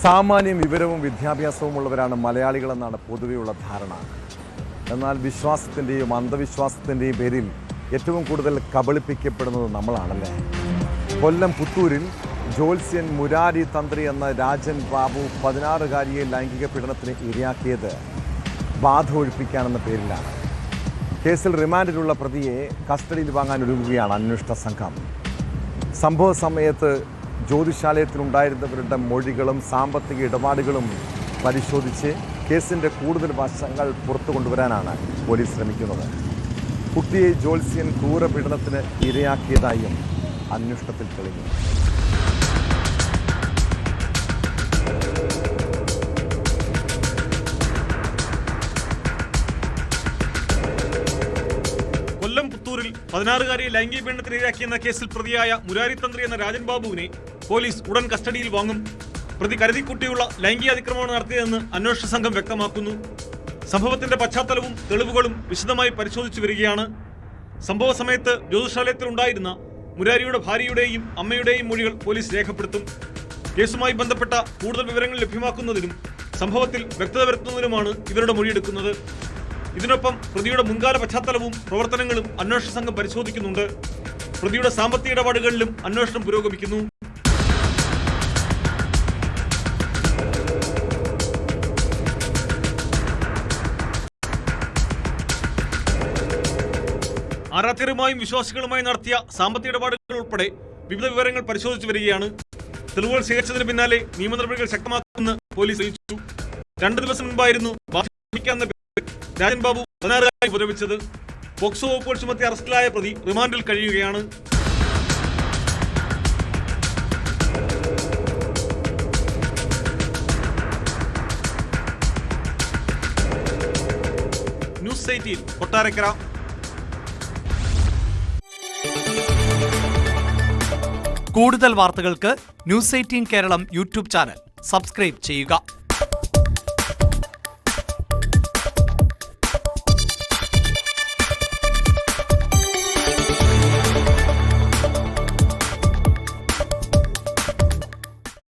സാമാന്യം വിവരവും വിദ്യാഭ്യാസവും ഉള്ളവരാണ് മലയാളികളെന്നാണ് പൊതുവെയുള്ള ധാരണ. എന്നാൽ വിശ്വാസത്തിൻ്റെയും അന്ധവിശ്വാസത്തിൻ്റെയും പേരിൽ ഏറ്റവും കൂടുതൽ കബളിപ്പിക്കപ്പെടുന്നത് നമ്മളാണല്ലേ. കൊല്ലം പുത്തൂരിൽ ജ്യോത്സ്യൻ മുരാരി തന്ത്രി എന്ന രാജൻ ബാബു 16-കാരിയെ ലൈംഗിക പീഡനത്തിന് ഇരയാക്കിയത് ബാധ ഒഴിപ്പിക്കാനെന്ന പേരിലാണ്. കേസിൽ റിമാൻഡിലുള്ള പ്രതിയെ കസ്റ്റഡിയിൽ വാങ്ങാൻ ഒരുങ്ങുകയാണ് അന്വേഷണ സംഘം. സംഭവ സമയത്ത് ജ്യോതിശാലയത്തിലുണ്ടായിരുന്നവരുടെ മൊഴികളും സാമ്പത്തിക ഇടപാടുകളും പരിശോധിച്ച് കേസിൻ്റെ കൂടുതൽ വശങ്ങൾ പുറത്തു കൊണ്ടുവരാനാണ് പോലീസ് ശ്രമിക്കുന്നത്. കുട്ടിയെ ജ്യോത്സ്യൻ ക്രൂരപീഡനത്തിന് ഇരയാക്കിയതായും അന്വേഷണത്തിൽ തെളിഞ്ഞു. കൊല്ലം പുത്തൂരിൽ 16-കാരിയെ ലൈംഗിക പീഡനത്തിന് ഇരയാക്കിയെന്ന കേസിൽ പ്രതിയായ മുരാരി തന്ത്രി എന്ന രാജൻ ബാബുവിനെ പോലീസ് ഉടൻ കസ്റ്റഡിയിൽ വാങ്ങും. പ്രതി കരുതിക്കുട്ടിയുള്ള ലൈംഗിക അതിക്രമമാണ് നടത്തിയതെന്ന് അന്വേഷണ സംഘം വ്യക്തമാക്കുന്നു. സംഭവത്തിന്റെ പശ്ചാത്തലവും തെളിവുകളും വിശദമായി പരിശോധിച്ചു വരികയാണ്. സംഭവ സമയത്ത് ജ്യോതിശാലയത്തിലുണ്ടായിരുന്ന മുരാരിയുടെ ഭാര്യയുടെയും അമ്മയുടെയും മൊഴികൾ പോലീസ് രേഖപ്പെടുത്തും. കേസുമായി ബന്ധപ്പെട്ട കൂടുതൽ വിവരങ്ങൾ ലഭ്യമാക്കുന്നതിനും സംഭവത്തിൽ വ്യക്തത വരുത്തുന്നതിനുമാണ് ഇവരുടെ മൊഴിയെടുക്കുന്നത്. ഇതിനൊപ്പം പ്രതിയുടെ മുൻകാല പശ്ചാത്തലവും പ്രവർത്തനങ്ങളും അന്വേഷണ സംഘം പരിശോധിക്കുന്നുണ്ട്. പ്രതിയുടെ സാമ്പത്തിക ഇടപാടുകളിലും അന്വേഷണം പുരോഗമിക്കുന്നു. ആരാധ്യരുമായും വിശ്വാസികളുമായി നടത്തിയ സാമ്പത്തിക ഇടപാടുകൾ ഉൾപ്പെടെ വിവിധ വിവരങ്ങൾ പരിശോധിച്ചു വരികയാണ്. തെളിവുകൾ ശേഖരിച്ചതിന് പിന്നാലെ നിയമ നടപടികൾ ശക്തമാക്കുമെന്ന് പോലീസ് അറിയിച്ചു. 2 ദിവസം മുൻപായിരുന്നു രാജൻ ബാബു 16-കാരി ഉപദ്രവിച്ചത്. പോക്സോ വകുപ്പുകൾ ചുമത്തി അറസ്റ്റിലായ പ്രതി റിമാൻഡിൽ കഴിയുകയാണ്. ന്യൂസ് 18 കൊട്ടാരക്കര. കൂടുതൽ വാർത്തകൾക്ക് news 18 Keralam YouTube channel subscribe ചെയ്യുക.